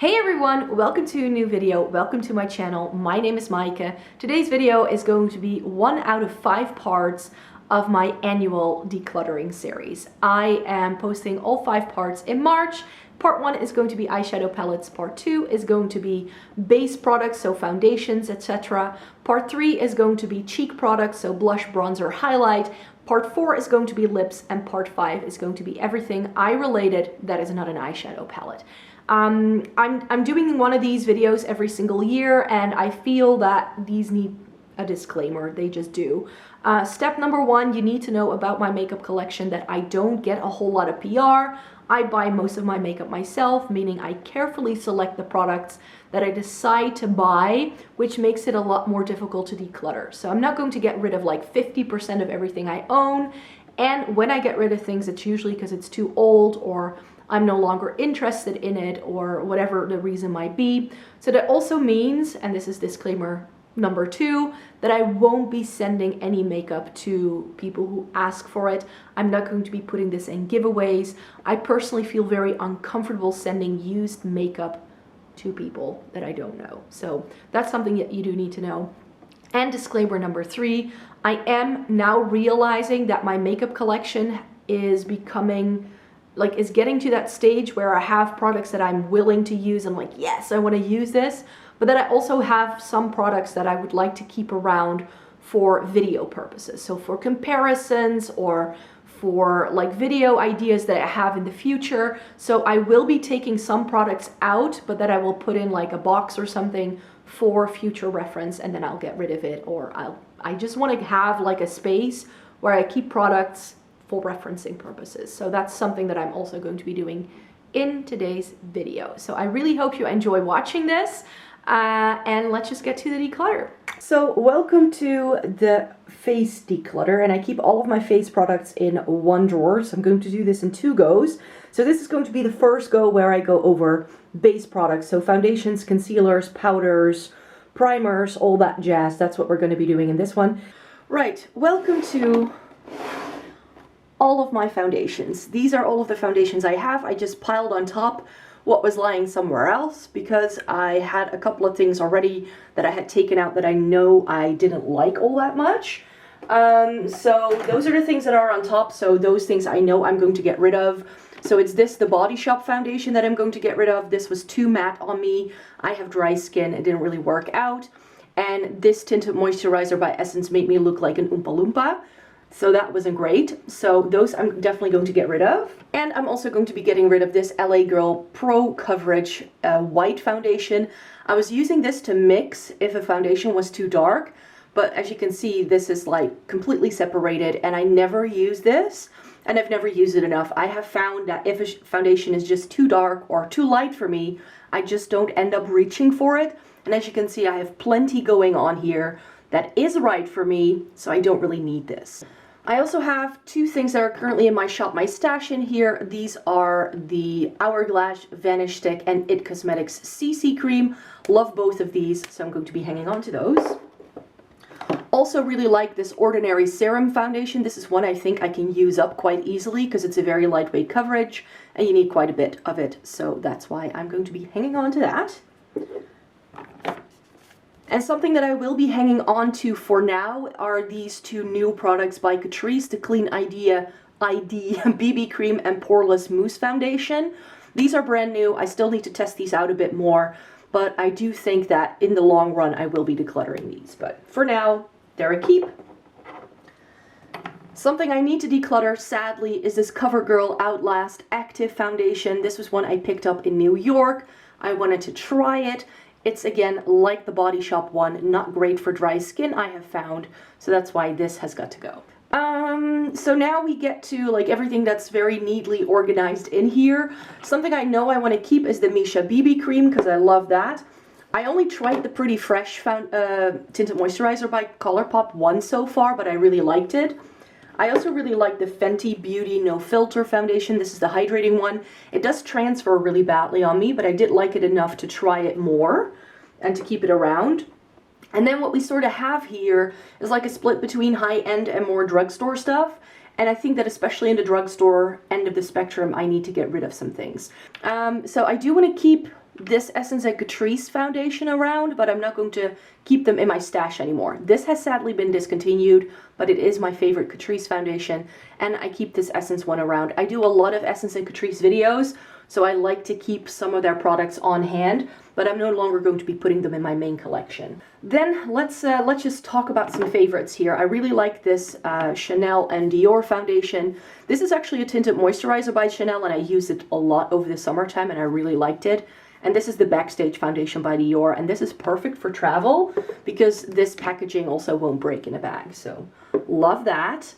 Hey everyone, welcome to a new video, welcome to my channel. My name is Maaike. Today's video is going to be 1 out of 5 parts of my annual decluttering series. I am posting all 5 parts in March. Part 1 is going to be eyeshadow palettes, part 2 is going to be base products, so foundations, etc. Part 3 is going to be cheek products, so blush, bronzer, highlight. Part 4 is going to be lips, and part 5 is going to be everything eye related that is not an eyeshadow palette. I'm doing one of these videos every single year, and I feel that these need a disclaimer. They just do. Step number 1, you need to know about my makeup collection that I don't get a whole lot of PR. I buy most of my makeup myself, meaning I carefully select the products that I decide to buy, which makes it a lot more difficult to declutter. So I'm not going to get rid of like 50% of everything I own. And when I get rid of things, it's usually because it's too old or I'm no longer interested in it or whatever the reason might be. So that also means, and this is disclaimer number 2, that I won't be sending any makeup to people who ask for it. I'm not going to be putting this in giveaways. I personally feel very uncomfortable sending used makeup to people that I don't know. So that's something that you do need to know. And disclaimer number 3, I am now realizing that my makeup collection is becoming is getting to that stage where I have products that I'm willing to use. I'm like, yes, I want to use this. But then I also have some products that I would like to keep around for video purposes. So for comparisons or for like video ideas that I have in the future. So I will be taking some products out, but that I will put in like a box or something for future reference, and then I'll get rid of it. Or I just want to have like a space where I keep products for referencing purposes. So that's something that I'm also going to be doing in today's video. So I really hope you enjoy watching this, and let's just get to the declutter. So welcome to the face declutter, and I keep all of my face products in one drawer. So I'm going to do this in 2 goes. So this is going to be the first go where I go over base products. So foundations, concealers, powders, primers, all that jazz. That's what we're going to be doing in this one. Right, welcome to all of my foundations. These are all of the foundations I have. I just piled on top what was lying somewhere else because I had a couple of things already that I had taken out that I know I didn't like all that much. So those are the things that are on top. So those things I know I'm going to get rid of. So it's this, the Body Shop foundation that I'm going to get rid of. This was too matte on me. I have dry skin. It didn't really work out. And this tinted moisturizer by Essence made me look like an Oompa Loompa. So that wasn't great. So those I'm definitely going to get rid of. And I'm also going to be getting rid of this LA Girl Pro Coverage white foundation. I was using this to mix if a foundation was too dark. But as you can see, this is like completely separated, and I never use this. And I've never used it enough. I have found that if a foundation is just too dark or too light for me, I just don't end up reaching for it. And as you can see, I have plenty going on here that is right for me, so I don't really need this. I also have 2 things that are currently in my shop, my stash in here. These are the Hourglass Vanish Stick and IT Cosmetics CC Cream. Love both of these, so I'm going to be hanging on to those. Also really like this Ordinary Serum Foundation. This is one I think I can use up quite easily because it's a very lightweight coverage and you need quite a bit of it. So that's why I'm going to be hanging on to that. And something that I will be hanging on to for now are these 2 new products by Catrice, the Clean ID BB Cream and Poreless Mousse Foundation. These are brand new. I still need to test these out a bit more, but I do think that in the long run I will be decluttering these. But for now, they're a keep. Something I need to declutter, sadly, is this CoverGirl Outlast Active Foundation. This was one I picked up in New York. I wanted to try it. It's, again, like the Body Shop one, not great for dry skin, I have found. So that's why this has got to go. So now we get to like everything that's very neatly organized in here. Something I know I want to keep is the Misha BB Cream because I love that. I only tried the Pretty Fresh tinted moisturizer by ColourPop once so far, but I really liked it. I also really like the Fenty Beauty No Filter foundation. This is the hydrating one. It does transfer really badly on me, but I did like it enough to try it more and to keep it around. And then what we sort of have here is like a split between high-end and more drugstore stuff. And I think that especially in the drugstore end of the spectrum, I need to get rid of some things. So I do want to keep this Essence and Catrice foundation around, but I'm not going to keep them in my stash anymore. This has sadly been discontinued, but it is my favorite Catrice foundation, and I keep this Essence one around. I do a lot of Essence and Catrice videos, so I like to keep some of their products on hand, but I'm no longer going to be putting them in my main collection. Then let's just talk about some favorites here. I really like this Chanel and Dior foundation. This is actually a tinted moisturizer by Chanel, and I used it a lot over the summertime, and I really liked it. And this is the Backstage foundation by Dior, and this is perfect for travel because this packaging also won't break in a bag, so love that.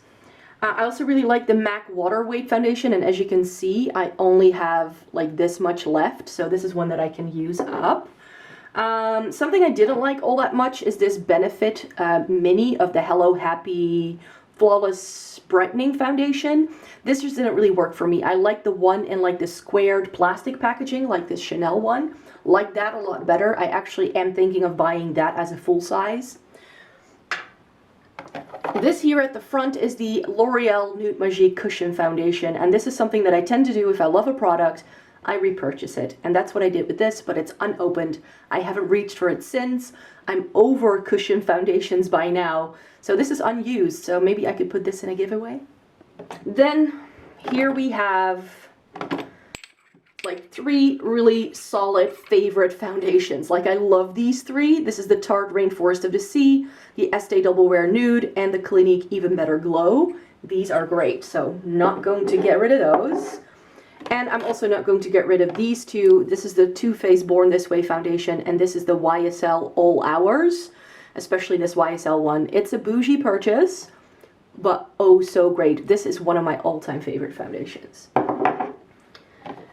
I also really like the MAC Water Weight foundation, and as you can see, I only have like this much left, so this is one that I can use up. Something I didn't like all that much is this Benefit Mini of the Hello Happy Flawless Brightening foundation. This just didn't really work for me. I like the one in like the squared plastic packaging, like this Chanel one. Like that a lot better. I actually am thinking of buying that as a full size. This here at the front is the L'Oreal Nude Magique Cushion Foundation, and this is something that I tend to do if I love a product. I repurchase it, and that's what I did with this, but it's unopened. I haven't reached for it since. I'm over cushion foundations by now, so this is unused, so maybe I could put this in a giveaway. Then here we have like 3 really solid favorite foundations. Like I love these 3. This is the Tarte Rainforest of the Sea, the Estee Double Wear Nude, and the Clinique Even Better Glow. These are great, so not going to get rid of those. And I'm also not going to get rid of these 2. This is the Too Faced Born This Way foundation, and this is the YSL All Hours, especially this YSL one. It's a bougie purchase, but oh so great. This is one of my all-time favorite foundations.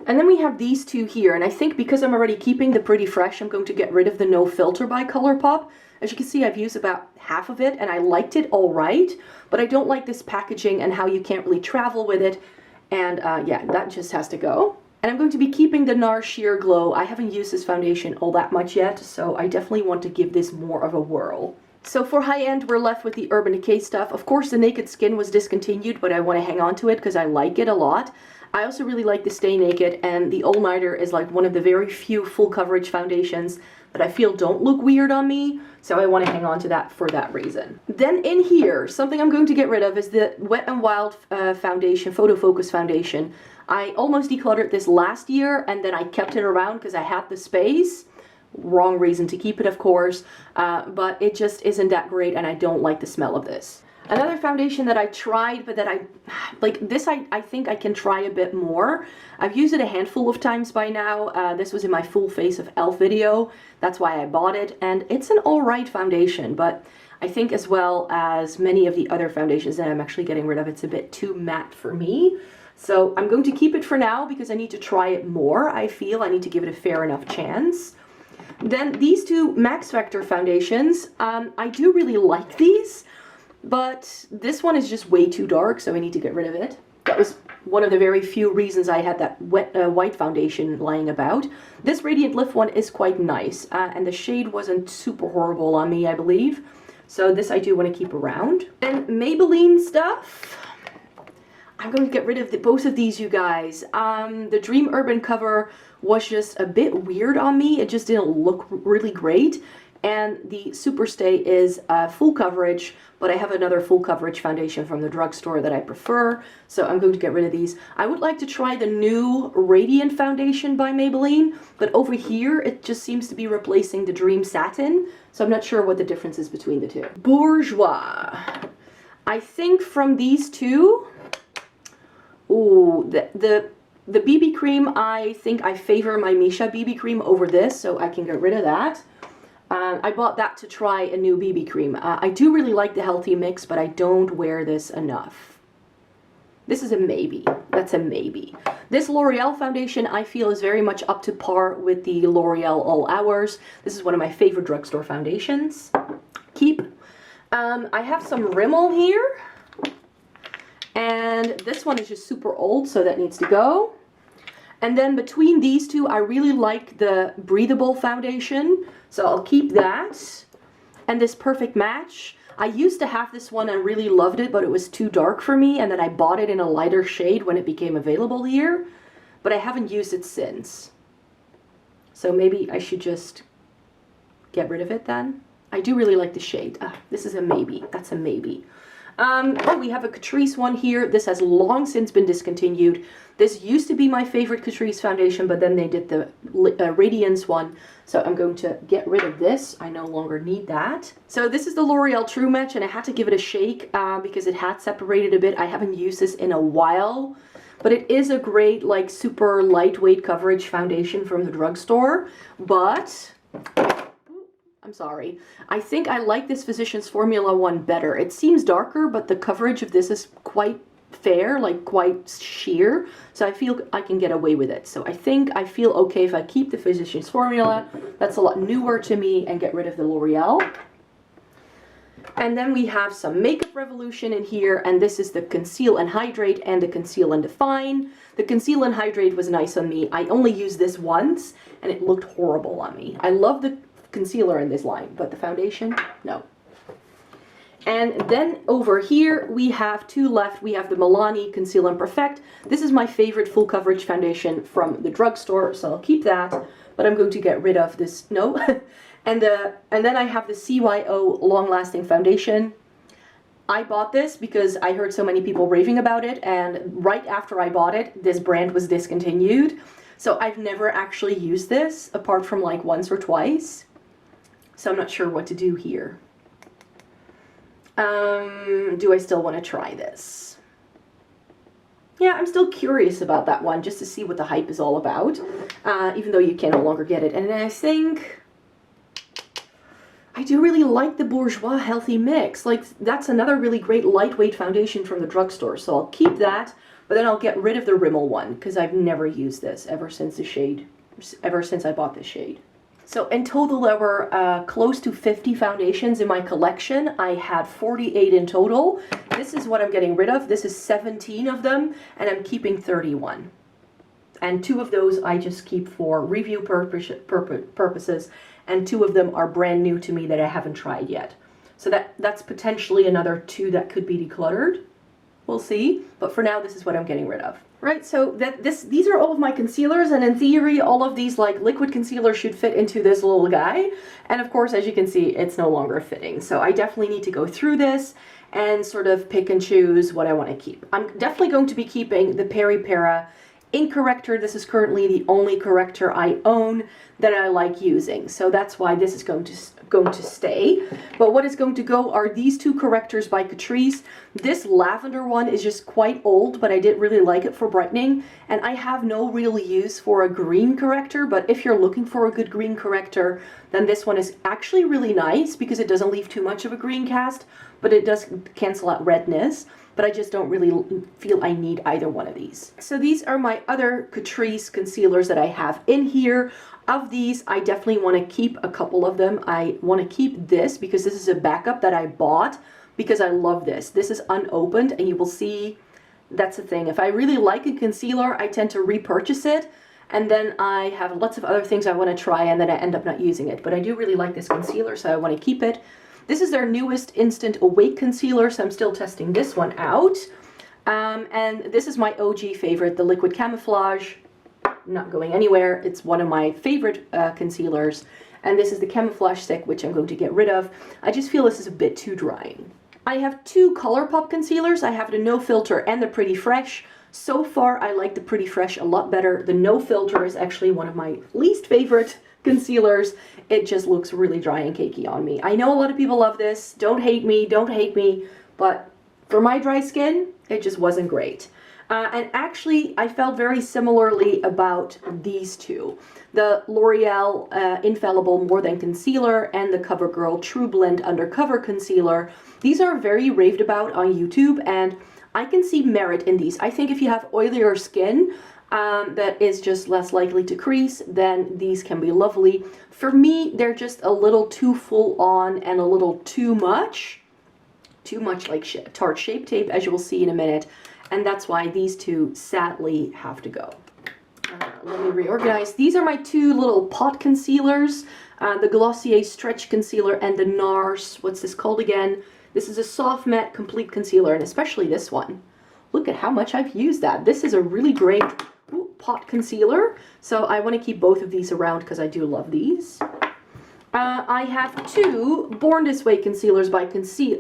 And then we have these 2 here, and I think because I'm already keeping the Pretty Fresh, I'm going to get rid of the No Filter by ColourPop. As you can see, I've used about half of it, and I liked it all right, but I don't like this packaging and how you can't really travel with it. And yeah, that just has to go. And I'm going to be keeping the NARS Sheer Glow. I haven't used this foundation all that much yet, so I definitely want to give this more of a whirl. So for high-end, we're left with the Urban Decay stuff. Of course, the Naked Skin was discontinued, but I want to hang on to it because I like it a lot. I also really like the Stay Naked, and the All Nighter is like one of the very few full coverage foundations that I feel don't look weird on me, so I want to hang on to that for that reason. Then in here, something I'm going to get rid of is the Wet n Wild foundation, Photo Focus foundation. I almost decluttered this last year, and then I kept it around because I had the space. Wrong reason to keep it, of course, but it just isn't that great, and I don't like the smell of this. Another foundation that I tried, but that I think I can try a bit more. I've used it a handful of times by now. This was in my full face of e.l.f. video. That's why I bought it, and it's an alright foundation, but I think as well as many of the other foundations that I'm actually getting rid of, it's a bit too matte for me. So I'm going to keep it for now because I need to try it more. I feel I need to give it a fair enough chance. Then these 2 Max Factor foundations, I do really like these. But this one is just way too dark, so I need to get rid of it. That was one of the very few reasons I had that white foundation lying about. This Radiant Lift one is quite nice, and the shade wasn't super horrible on me, I believe. So this I do want to keep around. And Maybelline stuff. I'm going to get rid of both of these, you guys. The Dream Urban cover was just a bit weird on me. It just didn't look really great. And the Superstay is full coverage, but I have another full coverage foundation from the drugstore that I prefer, so I'm going to get rid of these. I would like to try the new Radiant foundation by Maybelline, but over here it just seems to be replacing the Dream Satin, so I'm not sure what the difference is between the 2. Bourjois. I think from these 2, ooh, the BB cream, I think I favor my Misha BB cream over this, so I can get rid of that. I bought that to try a new BB cream. I do really like the Healthy Mix, but I don't wear this enough. This is a maybe. That's a maybe. This L'Oreal foundation I feel is very much up to par with the L'Oreal All Hours. This is one of my favorite drugstore foundations. Keep. I have some Rimmel here. And this one is just super old, so that needs to go. And then between these 2, I really like the Breathable foundation, so I'll keep that. And this Perfect Match. I used to have this one and really loved it, but it was too dark for me, and then I bought it in a lighter shade when it became available here. But I haven't used it since. So maybe I should just get rid of it then. I do really like the shade. This is a maybe. That's a maybe. Oh, we have a Catrice one here. This has long since been discontinued. This used to be my favorite Catrice foundation, but then they did the Radiance one. So I'm going to get rid of this. I no longer need that. So this is the L'Oreal True Match, and I had to give it a shake because it had separated a bit. I haven't used this in a while, but it is a great, like, super lightweight coverage foundation from the drugstore. But I'm sorry, I think I like this Physicians Formula one better. It seems darker, but the coverage of this is quite fair, like quite sheer, so I feel I can get away with it. So I think I feel okay if I keep the Physicians Formula. That's a lot newer to me, and get rid of the L'Oreal. And then we have some Makeup Revolution in here, and this is the Conceal and Hydrate and the Conceal and Define. The Conceal and Hydrate was nice on me. I only used this once, and it looked horrible on me. I love the concealer in this line, but the foundation, no. And then over here we have two left. We have the Milani Conceal and Perfect. This is my favorite full coverage foundation from the drugstore, so I'll keep that, but I'm going to get rid of this, no. and then I have the CYO Long Lasting Foundation. I bought this because I heard so many people raving about it, and right after I bought it, this brand was discontinued. So I've never actually used this apart from like once or twice. So I'm not sure what to do here. Do I still want to try this? Yeah, I'm still curious about that one, just to see what the hype is all about, even though you can no longer get it. And then I think I do really like the Bourjois Healthy Mix. Like, that's another really great lightweight foundation from the drugstore, so I'll keep that, but then I'll get rid of the Rimmel one, because I've never used this ever since I bought this shade. So in total, there were close to 50 foundations in my collection. I had 48 in total. This is what I'm getting rid of. This is 17 of them, and I'm keeping 31. And 2 of those I just keep for review purposes, and 2 of them are brand new to me that I haven't tried yet. So that's potentially another 2 that could be decluttered. We'll see. But for now, this is what I'm getting rid of. Right, so these are all of my concealers, and in theory, all of these like liquid concealers should fit into this little guy. And of course, as you can see, it's no longer fitting. So I definitely need to go through this and sort of pick and choose what I want to keep. I'm definitely going to be keeping the Peri Para ink corrector. This is currently the only corrector I own that I like using. So that's why this is going to stay. But what is going to go are these 2 correctors by Catrice. This lavender one is just quite old, but I did really like it for brightening. And I have no real use for a green corrector, but if you're looking for a good green corrector, then this one is actually really nice because it doesn't leave too much of a green cast, but it does cancel out redness. But I just don't really feel I need either one of these. So these are my other Catrice concealers that I have in here. Of these, I definitely want to keep a couple of them. I want to keep this because this is a backup that I bought because I love this. This is unopened, and you will see that's the thing. If I really like a concealer, I tend to repurchase it, and then I have lots of other things I want to try, and then I end up not using it. But I do really like this concealer, so I want to keep it. This is their newest Instant Awake Concealer, so I'm still testing this one out. And this is my OG favorite, the Liquid Camouflage. Not going anywhere. It's one of my favorite concealers. And this is the Camouflage Stick, which I'm going to get rid of. I just feel this is a bit too drying. I have 2 ColourPop concealers. I have the No Filter and the Pretty Fresh. So far, I like the Pretty Fresh a lot better. The No Filter is actually one of my least favorite concealers. It just looks really dry and cakey on me. I know a lot of people love this. Don't hate me, but for my dry skin, it just wasn't great. And actually, I felt very similarly about these 2. The L'Oreal Infallible More Than Concealer and the CoverGirl True Blend Undercover Concealer. These are very raved about on YouTube, and I can see merit in these. I think if you have oilier skin, that is just less likely to crease, then these can be lovely. For me, they're just a little too full on and a little too much like Tarte Shape Tape, as you will see in a minute, and that's why these 2 sadly have to go. Let me reorganize. These are my 2 little pot concealers, the Glossier Stretch Concealer and the NARS, what's this called again? This is a Soft Matte Complete Concealer, and especially this one. Look at how much I've used that. This is a really great Pot Concealer. So I want to keep both of these around because I do love these. I have two Born This Way concealers by Catrice.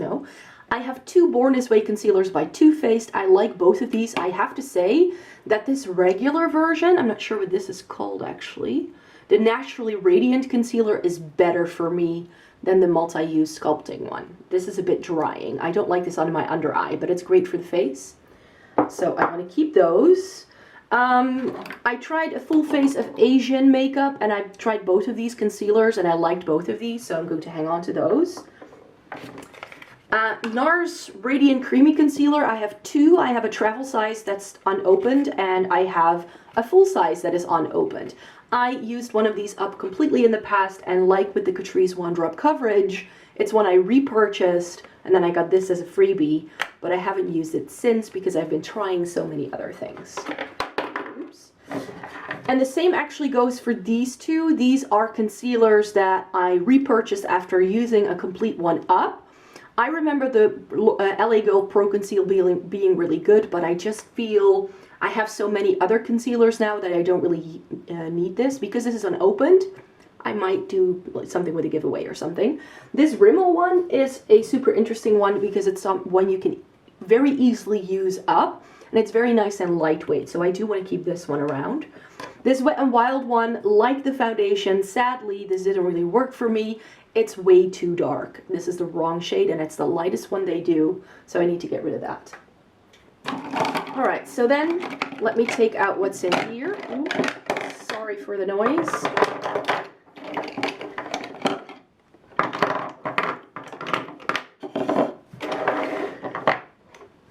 No, I have two Born This Way concealers by Too Faced. I like both of these. I have to say that this regular version, I'm not sure what this is called actually, the Naturally Radiant concealer is better for me than the multi-use sculpting one. This is a bit drying. I don't like this under my under eye, but it's great for the face. So I want to keep those. I tried a full face of Asian makeup, and I tried both of these concealers, and I liked both of these, so I'm going to hang on to those. NARS Radiant Creamy Concealer, I have two. I have a travel size that's unopened, and I have a full size that is unopened. I used one of these up completely in the past, and like with the Catrice One Drop Coverage, it's one I repurchased, and then I got this as a freebie, but I haven't used it since because I've been trying so many other things. Oops. And the same actually goes for these two. These are concealers that I repurchased after using a complete one up. I remember the LA Girl Pro Conceal being really good, but I just feel I have so many other concealers now that I don't really need this. Because this is unopened, I might do something with a giveaway or something. This Rimmel one is a super interesting one because it's one you can very easily use up, and it's very nice and lightweight, so I do want to keep this one around. This Wet n Wild one, like the foundation, sadly this didn't really work for me. It's way too dark. This is the wrong shade, and it's the lightest one they do, so I need to get rid of that. Alright, so then let me take out what's in here. Ooh, sorry for the noise.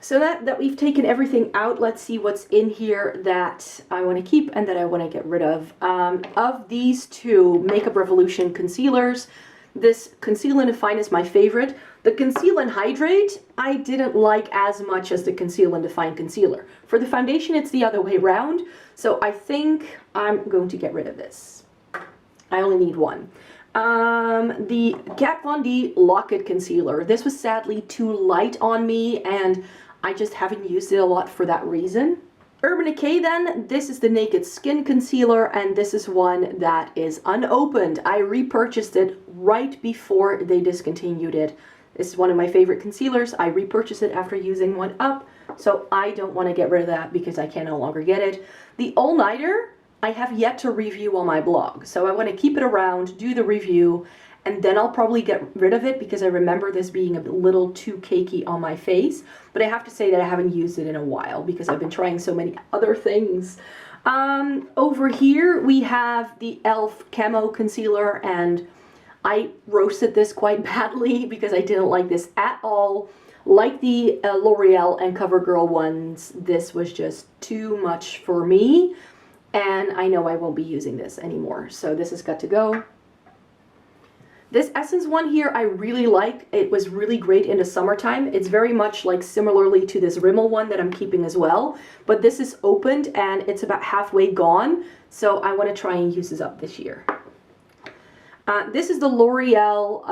So that we've taken everything out, let's see what's in here that I want to keep and that I want to get rid of. Of these two Makeup Revolution concealers, this Conceal and Define is my favorite. The Conceal and Hydrate, I didn't like as much as the Conceal and Define concealer. For the foundation, it's the other way around, so I think I'm going to get rid of this. I only need one. The Kat Von D Lock-It Concealer. This was sadly too light on me, and I just haven't used it a lot for that reason. Urban Decay then, this is the Naked Skin Concealer, and this is one that is unopened. I repurchased it right before they discontinued it. This is one of my favorite concealers. I repurchased it after using one up, so I don't want to get rid of that because I can no longer get it. The All Nighter, I have yet to review on my blog, so I want to keep it around, do the review, and then I'll probably get rid of it because I remember this being a little too cakey on my face. But I have to say that I haven't used it in a while because I've been trying so many other things. Over here we have the e.l.f. Camo Concealer, and I roasted this quite badly because I didn't like this at all. Like the L'Oreal and CoverGirl ones, this was just too much for me, and I know I won't be using this anymore, so this has got to go. This Essence one here I really like. It was really great in the summertime. It's very much like similarly to this Rimmel one that I'm keeping as well, but this is opened and it's about halfway gone, so I want to try and use this up this year. This is the L'Oreal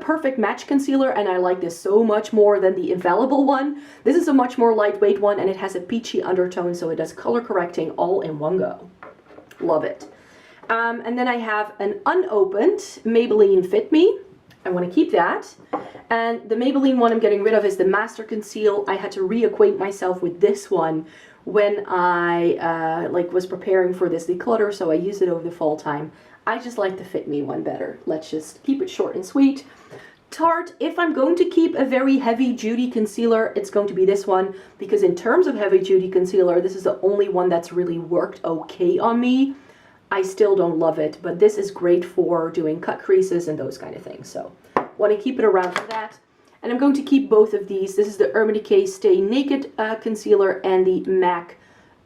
Perfect Match Concealer, and I like this so much more than the Infallible one. This is a much more lightweight one, and it has a peachy undertone, so it does color correcting all in one go. Love it. And then I have an unopened Maybelline Fit Me. I want to keep that. And the Maybelline one I'm getting rid of is the Master Conceal. I had to reacquaint myself with this one when I was preparing for this declutter, so I used it over the fall time. I just like the Fit Me one better. Let's just keep it short and sweet. Tarte, if I'm going to keep a very heavy duty concealer, it's going to be this one, because in terms of heavy duty concealer, this is the only one that's really worked okay on me. I still don't love it, but this is great for doing cut creases and those kind of things. So want to keep it around for that. And I'm going to keep both of these. This is the Urban Decay Stay Naked Concealer and the MAC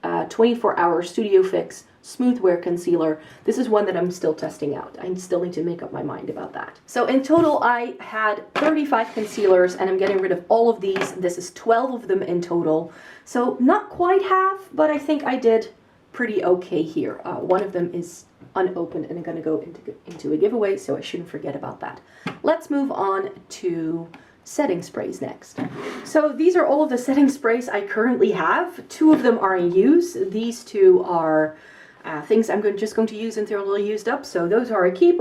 24-Hour Studio Fix Smooth Wear Concealer. This is one that I'm still testing out. I still need to make up my mind about that. So in total, I had 35 concealers, and I'm getting rid of all of these. This is 12 of them in total. So not quite half, but I think I did pretty okay here. One of them is unopened, and I'm going to go into a giveaway, so I shouldn't forget about that. Let's move on to setting sprays next. So these are all of the setting sprays I currently have. 2 of them are in use. These 2 are things I'm just going to use until they're used up, so those are a keep.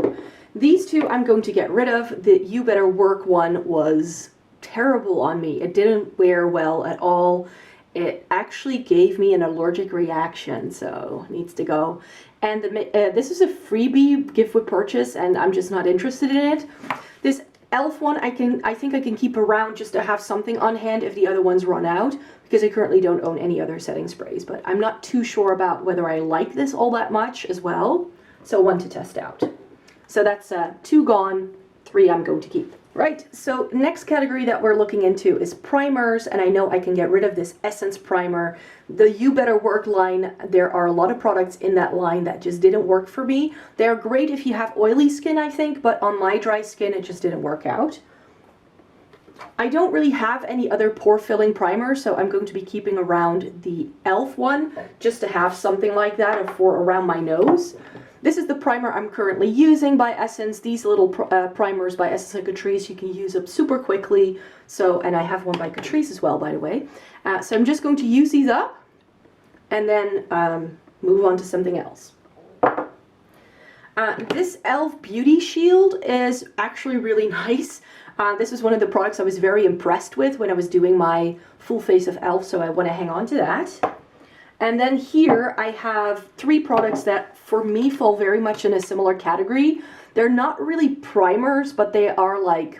These 2 I'm going to get rid of. The You Better Work one was terrible on me. It didn't wear well at all. It actually gave me an allergic reaction, so it needs to go. And this is a freebie gift with purchase, and I'm just not interested in it. This e.l.f. one I think I can keep around just to have something on hand if the other ones run out, because I currently don't own any other setting sprays, but I'm not too sure about whether I like this all that much as well, so 1 to test out. So that's 2 gone, 3 I'm going to keep. Right, so next category that we're looking into is primers, and I know I can get rid of this Essence primer. The You Better Work line, there are a lot of products in that line that just didn't work for me. They're great if you have oily skin, I think, but on my dry skin it just didn't work out. I don't really have any other pore filling primers, so I'm going to be keeping around the e.l.f. one just to have something like that for around my nose. This is the primer I'm currently using by Essence. These little primers by Essence and Catrice you can use up super quickly. So, and I have one by Catrice as well, by the way. So I'm just going to use these up and then move on to something else. This e.l.f. Beauty Shield is actually really nice. This is one of the products I was very impressed with when I was doing my full face of e.l.f., so I want to hang on to that. And then here I have 3 products that for me fall very much in a similar category. They're not really primers, but they are like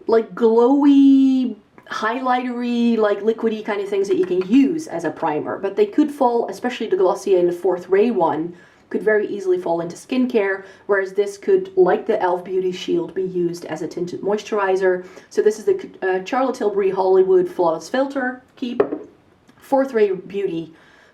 glowy, highlightery, like liquidy kind of things that you can use as a primer. But they could fall, especially the Glossier and the 4th Ray one, could very easily fall into skincare, whereas this could, like the e.l.f. Beauty Shield, be used as a tinted moisturizer. So this is the Charlotte Tilbury Hollywood Flawless Filter, keep. 4th Ray Beauty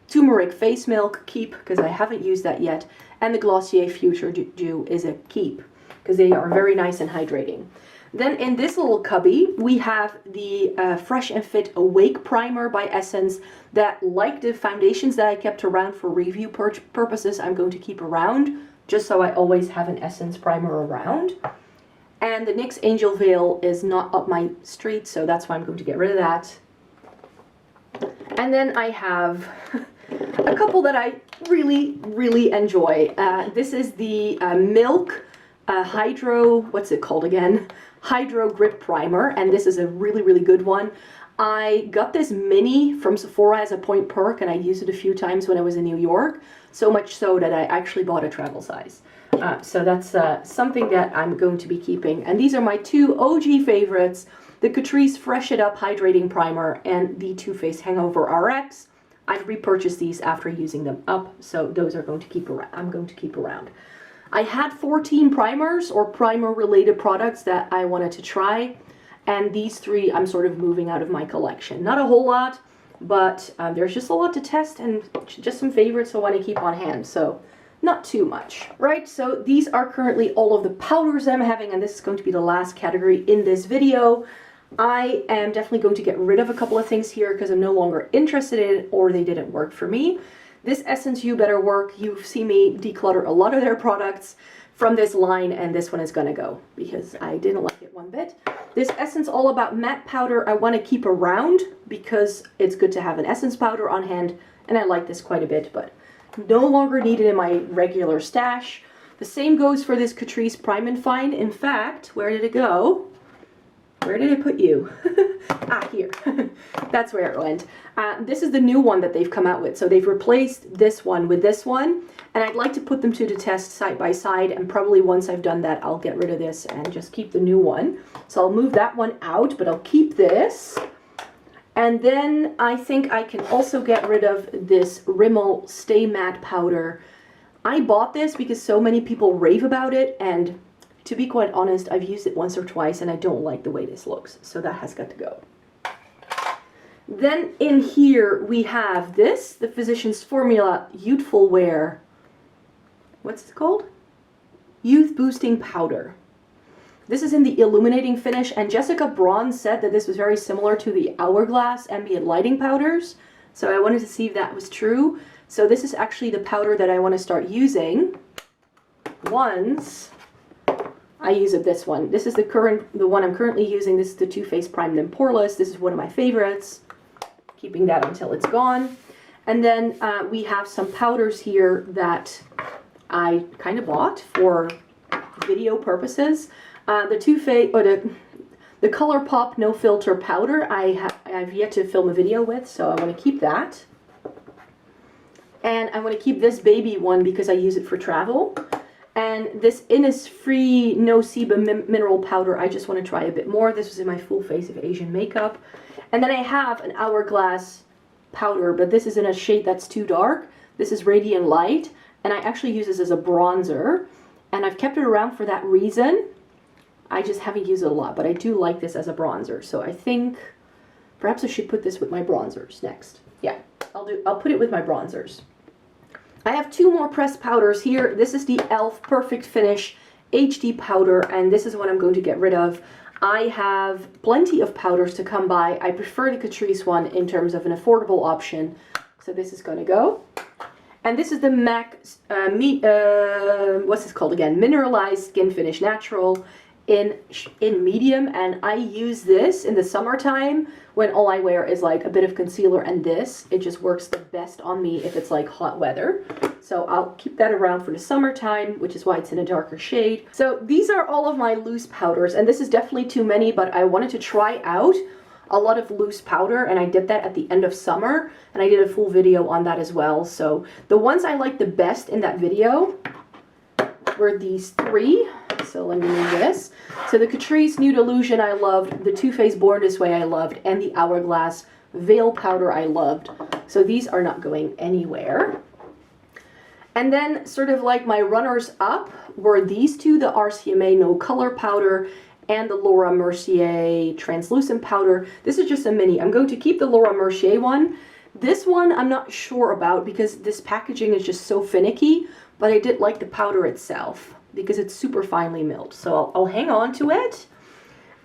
Turmeric Face Milk, keep, because I haven't used that yet. And the Glossier Future Dew is a keep, because they are very nice and hydrating. Then in this little cubby, we have the Fresh and Fit Awake Primer by Essence that, like the foundations that I kept around for review purposes, I'm going to keep around, just so I always have an Essence primer around. And the NYX Angel Veil is not up my street, so that's why I'm going to get rid of that. And then I have a couple that I really enjoy. This is the Milk Hydro, what's it called again? Hydro Grip Primer, and this is a really good one. I got this mini from Sephora as a point perk, and I used it a few times when I was in New York, so much so that I actually bought a travel size. So that's something that I'm going to be keeping. And these are my 2 OG favorites. The Catrice Fresh It Up Hydrating Primer and the Too Faced Hangover RX. I've repurchased these after using them up, so those are going to keep around. I'm going to keep around. I had 14 primers or primer-related products that I wanted to try, and these 3 I'm sort of moving out of my collection. Not a whole lot, but there's just a lot to test and just some favorites I want to keep on hand, so not too much. Right, so these are currently all of the powders I'm having, and this is going to be the last category in this video. I am definitely going to get rid of a couple of things here because I'm no longer interested in it or they didn't work for me. This Essence You Better Work, you've seen me declutter a lot of their products from this line, and this one is gonna go because I didn't like it one bit. This Essence All About Matte Powder I want to keep around because it's good to have an Essence powder on hand, and I like this quite a bit, but no longer needed in my regular stash. The same goes for this Catrice Prime and Fine. In fact, where did it go? Where did I put you? Ah, here. That's where it went. This is the new one that they've come out with. So they've replaced this one with this one. And I'd like to put them to the test side by side. And probably once I've done that, I'll get rid of this and just keep the new one. So I'll move that one out, but I'll keep this. And then I think I can also get rid of this Rimmel Stay Matte Powder. I bought this because so many people rave about it, and to be quite honest, I've used it once or twice and I don't like the way this looks, so that has got to go. Then in here we have this, the Physicians Formula Youthful Wear, what's it called? Youth Boosting Powder. This is in the illuminating finish, and Jessica Braun said that this was very similar to the Hourglass ambient lighting powders, so I wanted to see if that was true. So this is actually the powder that I want to start using once I use this one. This is the one I'm currently using. This is the Too Faced Primed and Poreless. This is one of my favorites. Keeping that until it's gone. And then we have some powders here that I kind of bought for video purposes. The Too Faced, or the ColourPop No Filter powder, I've yet to film a video with, so I want to keep that. And I want to keep this baby one because I use it for travel. And this Innisfree No Sebum Mineral Powder, I just want to try a bit more. This was in my Full Face of Asian Makeup. And then I have an Hourglass powder, but this is in a shade that's too dark. This is Radiant Light, and I actually use this as a bronzer. And I've kept it around for that reason. I just haven't used it a lot, but I do like this as a bronzer. So I think perhaps I should put this with my bronzers next. Yeah, I'll put it with my bronzers. I have two more pressed powders here. This is the e.l.f. Perfect Finish HD powder, and this is what I'm going to get rid of. I have plenty of powders to come by. I prefer the Catrice one in terms of an affordable option. So this is going to go. And this is the MAC, what's this called again? Mineralized Skin Finish Natural in medium. And I use this in the summertime when all I wear is like a bit of concealer and this. It just works the best on me if it's like hot weather. So I'll keep that around for the summertime, which is why it's in a darker shade. So these are all of my loose powders, and this is definitely too many, but I wanted to try out a lot of loose powder, and I did that at the end of summer, and I did a full video on that as well. So the ones I liked the best in that video were these three. So let me move this. So the Catrice Nude Illusion I loved, the Too Faced Born This Way I loved, and the Hourglass Veil Powder I loved. So these are not going anywhere. And then sort of like my runners up were these two, the RCMA No Color Powder and the Laura Mercier Translucent Powder. This is just a mini. I'm going to keep the Laura Mercier one. This one I'm not sure about because this packaging is just so finicky, but I did like the powder itself because it's super finely milled. So I'll hang on to it.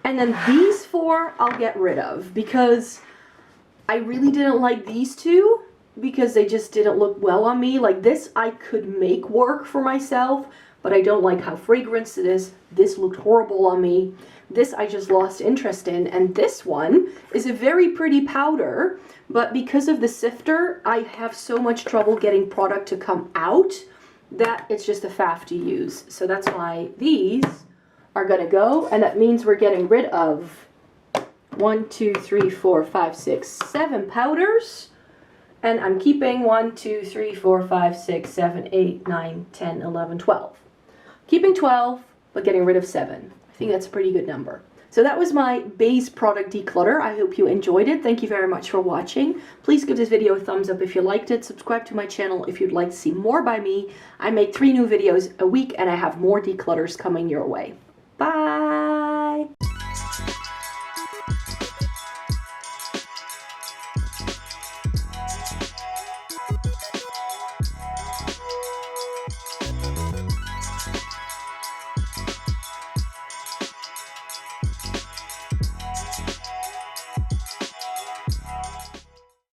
And then these four I'll get rid of because I really didn't like these two because they just didn't look well on me. Like this I could make work for myself, but I don't like how fragranced it is. This looked horrible on me. This I just lost interest in. And this one is a very pretty powder, but because of the sifter, I have so much trouble getting product to come out that it's just a faff to use. So that's why these are gonna go, and that means we're getting rid of 1, 2, 3, 4, 5, 6, 7 powders. And I'm keeping 1, 2, 3, 4, 5, 6, 7, 8, 9, 10, 11, 12. Keeping 12, but getting rid of 7. I think that's a pretty good number. So that was my base product declutter. I hope you enjoyed it. Thank you very much for watching. Please give this video a thumbs up if you liked it. Subscribe to my channel if you'd like to see more by me. I make 3 new videos a week and I have more declutters coming your way. Bye!